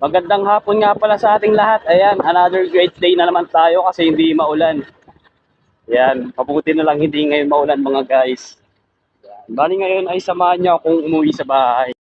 Magandang hapon nga pala sa ating lahat. Ayan, another great day na naman tayo kasi hindi maulan. Ayan, mabuti na lang hindi ngayon maulan mga guys. Ayan. Bali ngayon ay samahan niyo akong umuwi sa bahay.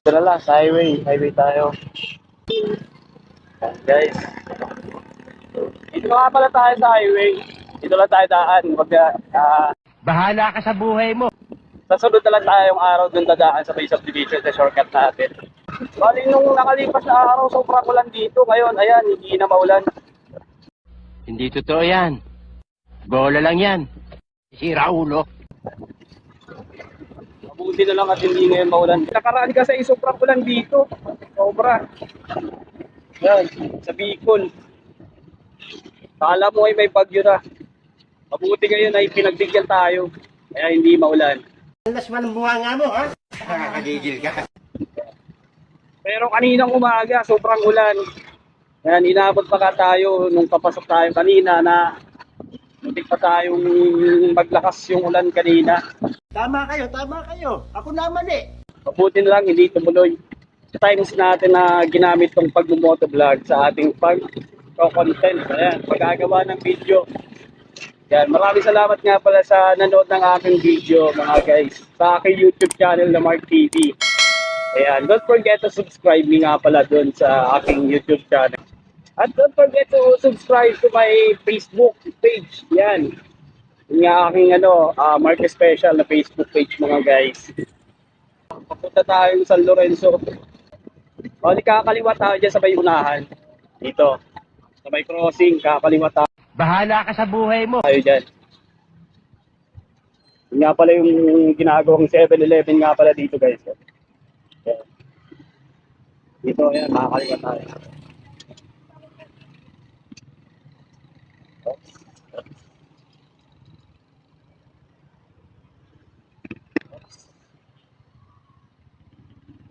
Tara sa highway tayo. Ayan, guys. Dito nga pala tayo sa highway. Dito lang tayo daan. Bahala ka sa buhay mo. Sa sunod na lang tayong araw dun dadaan sa may subdivision sa shortcut natin. Bali nung nakalipas na araw, sobrang ulan dito. Ngayon, ayan, hindi na maulan. Hindi totoo yan. Bola lang yan. Sira ulo. Mabuti na lang at hindi ngayon maulan. Nakaraan kasi sobrang ulan dito. Sobra. Yan, sa Bicol. Kala mo ay may bagyo na. Mabuti ngayon ay pinagbigyan tayo. Kaya hindi maulan. Alas man ang bunganga mo, ha? Nakakagigil ka. Pero kaninang umaga, sobrang ulan. Yan, inabot pa ka tayo nung papasok tayo kanina na hindi pa tayong maglakas yung ulan kanina. Tama kayo. Ako naman eh. Mabuti na lang, hindi tumuloy. Sa times natin na ginamit tong pag-motovlog sa ating pag-content. Ayan, pagkagawa ng video. Yan, maraming salamat nga pala sa nanood ng aking video mga guys. Sa aking YouTube channel na Mark TV. Ayan, don't forget to subscribe me nga pala dun sa aking YouTube channel. At don't forget to subscribe to my Facebook page. Yan. Yung aking Mark Special na Facebook page mga guys. Papunta tayo sa San Lorenzo. Bali kakaliwa tayo dyan sa may unahan. Dito. Sa may crossing, kakaliwa tayo. Bahala ka sa buhay mo. Tayo dyan. Yun nga pala yung ginagawang 7-Eleven nga pala dito guys. Ayan. Dito, ayan, makakaliwa tayo.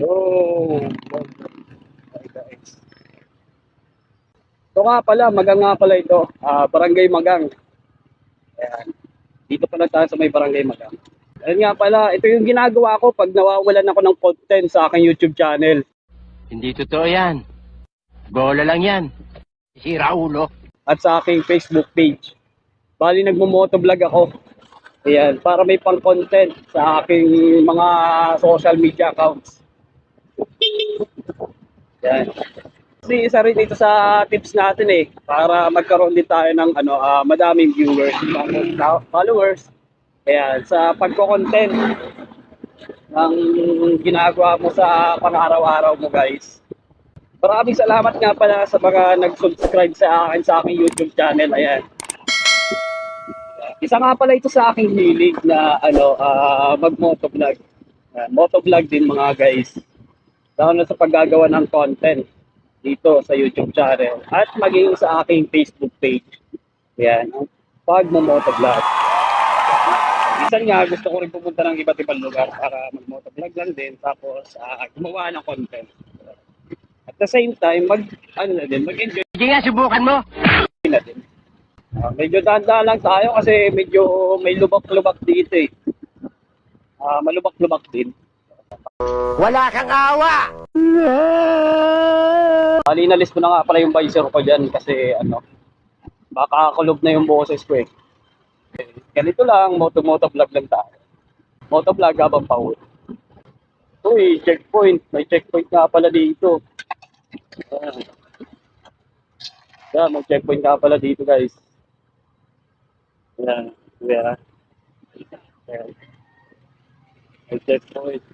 Oh, guys. Ito nga pala, Magang nga pala ito. Barangay Magang. Ayan. Dito pala tayo sa may Barangay Magang. Ayan nga pala, ito yung ginagawa ko pag nawawalan ako ng content sa aking YouTube channel. Hindi totoo yan. Bola lang yan. Sira ulo. At sa aking Facebook page. Bali nagmo-motovlog ako. Ayan, para may pang-content sa aking mga social media accounts. Ayan. Kasi isa rin dito sa tips natin para magkaroon din tayo ng madaming viewers, followers. Ayan, sa pagko-content ng ginagawa mo sa pang-araw-araw mo guys. Maraming salamat nga pala sa mga nag-subscribe sa aking YouTube channel. Ayan. Isa nga pala ito sa aking hilig na mag-motovlog. Motovlog din mga guys. Lalo na sa paggagawa ng content dito sa YouTube channel at maging sa aking Facebook page. Ayan, pag-motovlog. Minsan nga gusto ko rin pumunta ng iba't ibang lugar para mag-motovlog lang din tapos gumawa ng content. At the same time, mag-enjoy Sige nga, subukan mo. na din. Medyo dahan-dahan lang tayo kasi medyo may lubak-lubak dito malubak-lubak din. Wala kang awa. Inalis ko na nga pala yung visor ko dyan kasi baka kulog na yung boses ko Ganito lang, motovlog lang tayo. Motovlog habang pauwi. Uy, checkpoint. May checkpoint nga pala dito. Ayan, may checkpoint nga pala dito guys. Ayan, ayan. Ayan. May checkpoint.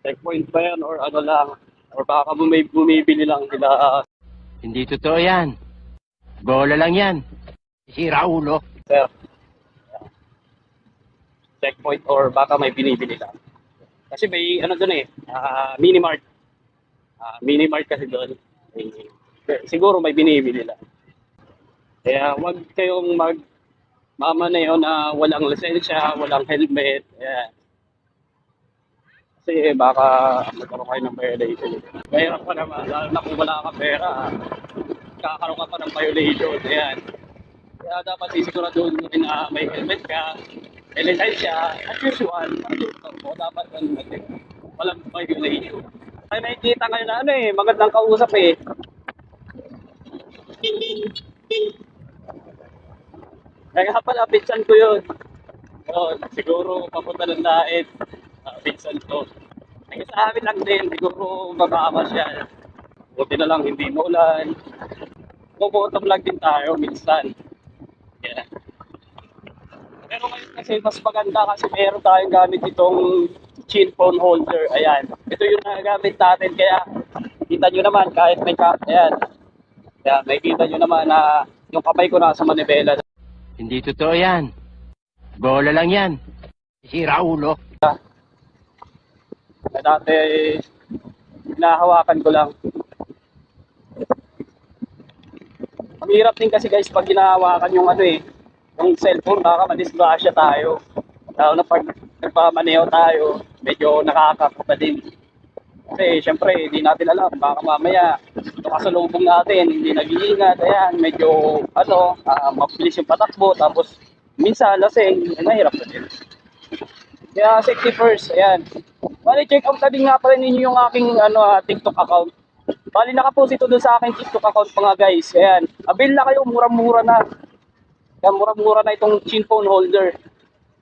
Checkpoint ba yan or ano lang? Or baka bumibili lang sila. Hindi totoo yan. Bola lang yan. Sira ulo. Sir. Checkpoint or baka may binibili lang. Kasi may doon mini-mart. Mini-mart kasi doon. Siguro may binibili lang. Kaya wag kayong mamanayo na walang lisensya, walang helmet. Ayan. Kasi baka magkaroon kayo ng violation. Mahirap pa naman, lalo na kung wala ka pera, kakaroon ka pa ng violation. Ayan. Kaya dapat sisiguraduhin mo rin na may helmet ka, may lisensya, as usual, o dapat walang violation. Ay, nakikita ngayon na ano eh, magandang kausap eh. Kaya nga pala, pinsan ko yun. Oh, siguro papunta ng daet. Pinsan ko. Ay, sa amin lang din, siguro magkakama siya. Buti na lang hindi maulan. Pupunta vlog din tayo minsan. Yeah. Pero ngayon kasi mas maganda kasi meron tayong gamit itong chin phone holder. Ayan. Ito yung nagagamit natin kaya kita nyo naman kahit may ayan. Kaya may kita nyo naman na yung kamay ko nasa manibela. Hindi totoo yan. Bola lang yan. Sira ulo. Na dati hinahawakan ko lang. Ang hirap din kasi guys pag hinahawakan yung ano eh, yung cellphone baka madisgrasya tayo. Lalo na pag nagpamaneho tayo, medyo nakakakota din. Kasi syempre, hindi natin alam, baka mamaya ito kasalubong natin, hindi nag-iingat, ayan, medyo mabilis yung patakbo, tapos minsan lasing, mahirap na din. Kaya safety first, ayan. Bali, check out na din nga pala ninyo yung aking TikTok account. Bali, nakapost ito dun sa aking TikTok account mga guys, ayan. Avail na kayo, mura-mura na. Kaya mura-mura na itong chin phone holder.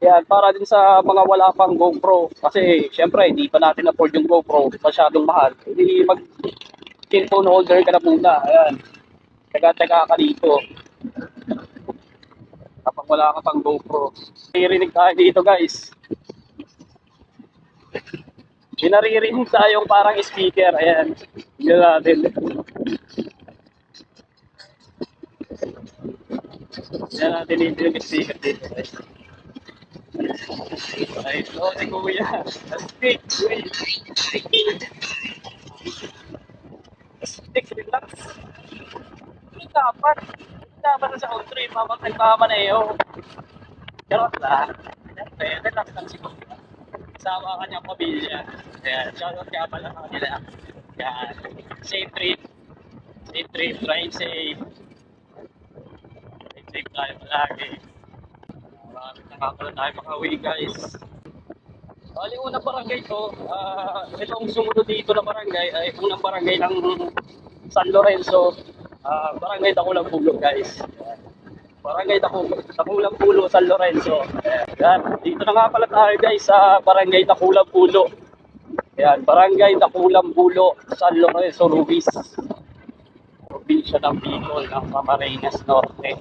Yan, para din sa mga wala pang GoPro. Kasi, syempre, hindi pa natin afford yung GoPro. Masyadong mahal. Hindi mag-phone holder ka na muna. Ayan. Taga-taga ka dito. Kapag wala ka pang GoPro. Naririnig tayo dito, guys. Naririnig tayong parang speaker. Ayan. Yun natin. Yan natin dito yung speaker dito, guys. Ay, ito si Kuya. Stick. Stick, relax. Dapat. Dapat na sa country. Mabang nagmamaneho. Charot lang. Siyempre, relax lang si Kuya. Kasama ang kanyang pamilya. Kaya, shoutout nga pala sa kanila. Kaya, safe trip. Safe trip. Drive safe. Drive safe tayo palagi. Maraming nakakala tayo makauwi, guys. Bali, unang barangay to, itong sumunod dito na barangay ay unang barangay ng San Lorenzo, barangay Dakulang Pulo, guys. Barangay Dakulang Pulo, San Lorenzo. Ayan, dito na nga pala tayo guys sa barangay Dakulang Pulo. Ayan, barangay Dakulang Pulo, San Lorenzo, Rubis. Probinsya ng Bicol, ng Camarines Norte.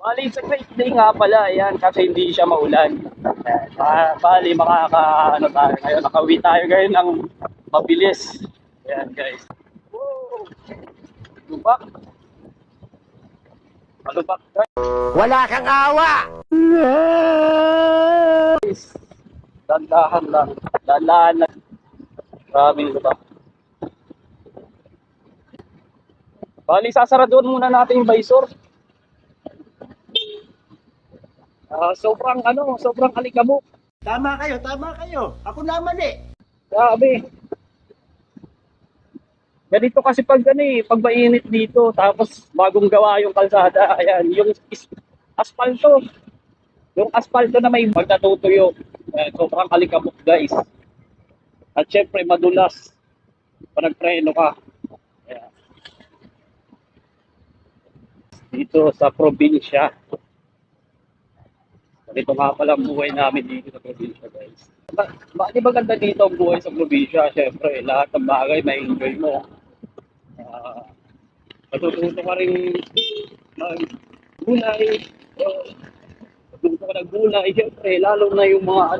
Bali, sa great day nga pala, ayan, kasi hindi siya maulan. Bali, tayo ngayon. Nakauwi tayo ngayon ng mabilis. Ayan, guys. Woo! Lubak. Malubak, guys. Wala kang awa! Dandahan lang. Dandahan lang. Maraming lubak. Bali, sasaraduan muna natin yung visor. Sobrang alikabok. Tama kayo, tama kayo. Ako naman eh. Grabe. Ganito kasi pag pag mainit dito, tapos bagong gawa yung kalsada, ayan, yung asfalto. Yung asfalto na may magtatutuyo. Sobrang alikabok, guys. At syempre, madulas. Pag nagpreno ka. Ayan. Dito sa probinsya. Ganito nga pala ang buhay namin dito sa probinsya, guys. Di ba ganda dito ang buhay sa probinsya? Syempre, lahat ng bagay may enjoy mo. Matututo ka rin gulay. Matututo ka ng gulay. Syempre, lalo na yung mga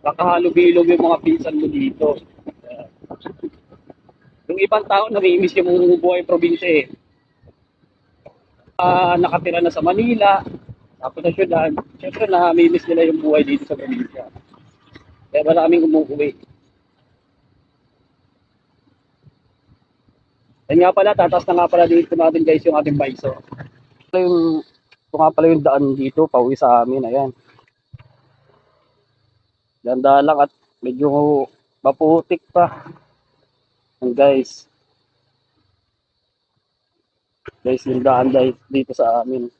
makahalog-ilog yung mga pinsan mo dito. Yung ibang tao, namimiss yung buhay probinsya eh. Nakatira na sa Manila, tapos sa syudad, syempre namimiss nila yung buhay dito sa probinsya. Kaya maraming umuwi. Yan nga pala, tatas na nga pala dito natin guys yung ating visor. Ito nga pala yung daan dito, pauwi sa amin, ayan. Ganda lang at medyo maputik pa. Yan guys. Guys, yung daan dahil dito sa amin.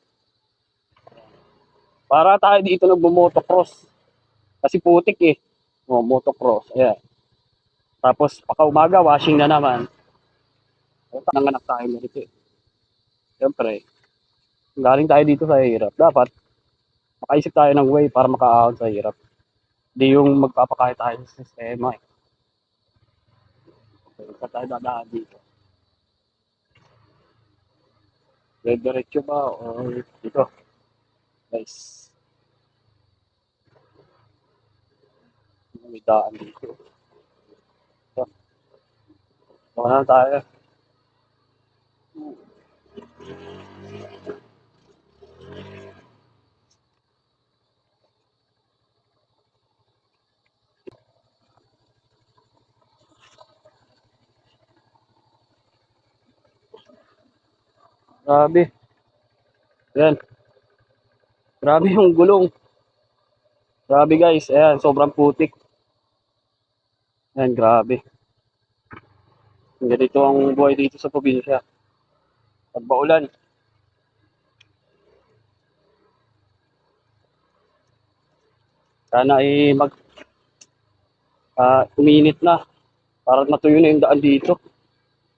Para tayo dito nagmo-motocross. Kasi putik eh. O, motocross. Ayan. Tapos, pagka-umaga, washing na naman. Nanganak tayo nito eh. Siyempre, galing tayo dito sa hirap. Dapat, makaisip tayo ng way para makaahon sa hirap. Hindi yung magpapakaya tayo sa sistema eh. Saan tayo dadaan dito? Diretso ba? O dito? Guys, may daan dito. So, na tayo. Grabe. Ayan. Grabe yung gulong. Grabe guys. Ayan, sobrang putik. Ayan, grabe. Ganito ang buhay dito sa probinsya. Pag maulan. Sana ay uminit na. Para matuyo na yung daan dito.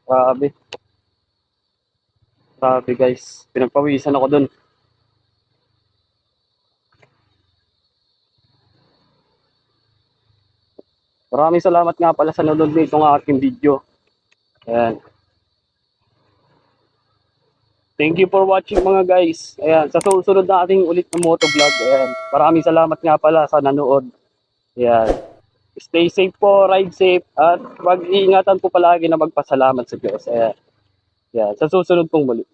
Grabe. Grabe guys. Pinagpawisan ako dun. Maraming salamat nga pala sa nanonood nito ng aking video. Ayan. Thank you for watching mga guys. Ayan, sa susunod na ating ulit na motovlog. Ayan. Maraming salamat nga pala sa nanood. Ayan. Stay safe po, ride safe, at mag-iingatan po palagi na magpasalamat sa Diyos. Ayan. Ayan. Sa susunod pong muli.